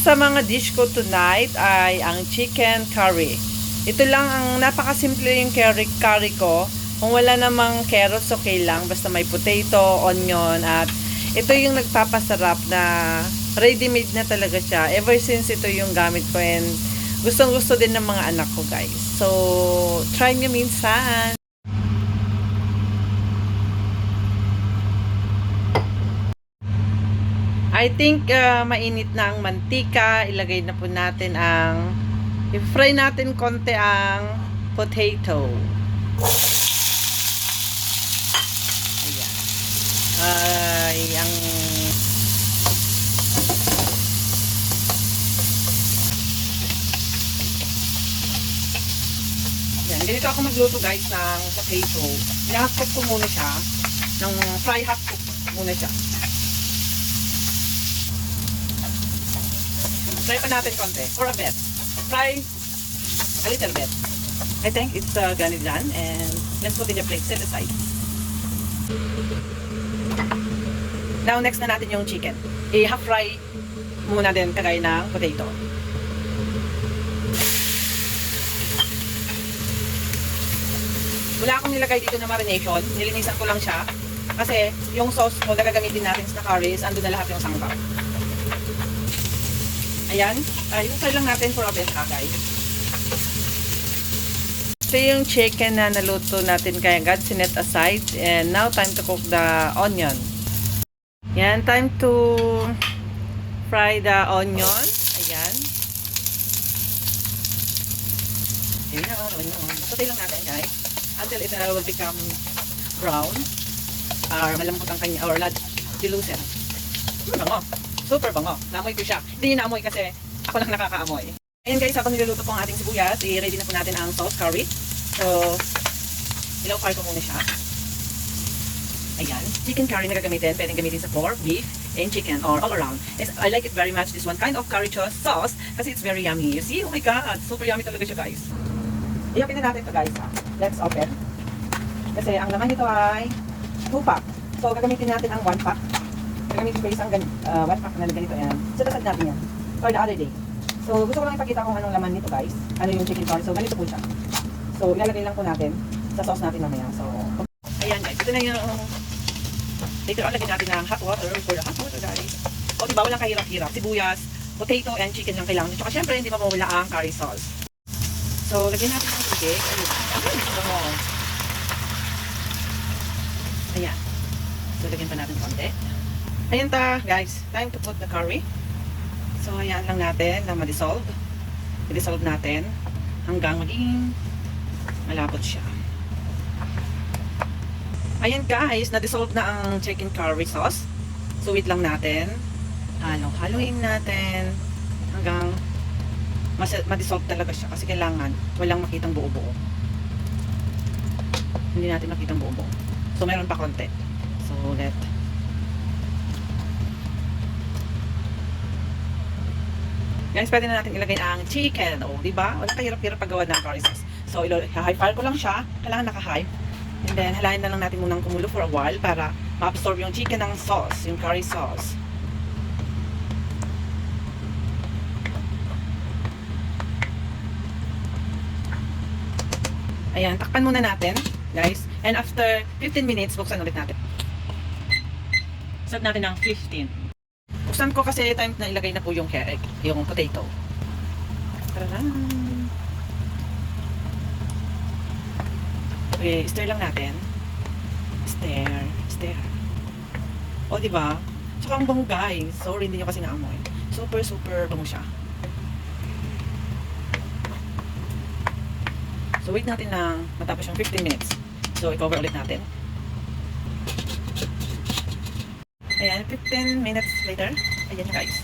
sa mga dish ko tonight ay ang chicken curry. Ito lang ang napakasimple yung curry ko. Kung wala namang carrots, okay lang. Basta may potato, onion, at ito yung nagpapasarap na ready-made na talaga siya. Ever since ito yung gamit ko and gustong-gusto din ng mga anak ko, guys. So, try nyo minsan. I think mainit na ang mantika. Ilagay na po natin ang i-fry natin konti ang potato. Ayan. Ay, ang yan. Ganito ako magluto, guys, ng potato. Ina-half-cook ko muna siya. Ng fry half-cook muna siya. Fry pa natin konti. For a bit. Fry a little bit. I think it's gonna done. And let's put in the plate. Set aside. Now, next na natin yung chicken. I-half fry muna din kagaya ng potato. Wala akong nilagay dito na marination. Nilinisan ko lang siya. Kasi yung sauce mo na gagamitin natin sa curries, andun na lahat yung sangkap. Ayan. Yung fry lang natin for a bit, guys. So, yung chicken na naluto natin kaya agad, sinet aside. And now, time to cook the onion. Yan, time to fry the onion. Ayan. Ayan na, onion. Patay lang natin, guys. Until it will become brown. Or malambot ang kanya, or diluted. Bango. Super bango. Naamoy ko siya. Hindi niya naamoy kasi ako lang nakakaamoy. Ayan, guys, habang niluluto po ang ating sibuyas, i-ready na po natin ang sauce curry. So, ilaw-fry ko muna siya. Ayan. Chicken curry na gagamitin. Pwedeng gamitin sa pork, beef, and chicken, or all around. I like it very much, this one kind of curry sauce, kasi it's very yummy. You see? Oh my God! Super yummy talaga siya, guys. I-open na natin ito, guys. Let's open. Kasi ang laman nito ay 2 pack. So, gagamitin natin ang 1 pack. Gagamitin ko isang 1 pack na ganito yan. So, tasad natin yan. For the other day. So, gusto ko lang ipakita kung anong laman nito, guys. Ano yung chicken curry. So, ganito po siya. So, ilalagay lang po natin sa sauce natin mamaya. So, ayan, guys. Ito na yung later on, lagyan natin ng hot water for the hot water, guys. O, diba? Walang kahirap-hirap. Sibuyas, potato, and chicken lang kailangan. Tsaka, syempre, hindi mawawala ang curry sauce. So, lagyan natin ng tubig. Ayun. Ayan. So, lagyan pa natin konti. Ayan ta, guys. Time to put the curry. So, ayan lang natin na ma-dissolve. I-dissolve natin hanggang maging malapot siya. Ayan, guys. Na-dissolve na ang chicken curry sauce. So, wait lang natin. Haluin natin hanggang ma-dissolve talaga siya kasi kailangan walang makitang buo-buo. Hindi natin makitang buo-buo. So, meron pa konti. So, guys, pwede na natin ilagay ang chicken. O, diba? Wala kahirap-hirap paggawa ng curry sauce. So, high fire ko lang siya. Kailangan naka-high. And then, halayin na lang natin munang kumulo for a while para ma-absorb yung chicken ng sauce, yung curry sauce. Ayan, takpan muna natin, guys. And after 15 minutes, buksan ulit natin. Serve natin ng 15. Buksan ko kasi time na ilagay na po yung potato. Tararan. Okay, stir lang natin. Stir. O, diba? Tsaka ang bango, guys. Sorry, hindi nyo kasi naamoy. Super, super bango siya. So, wait natin na matapos yung 15 minutes. So, i-cover ulit natin. Ayan, 15 minutes later. Ayan, guys.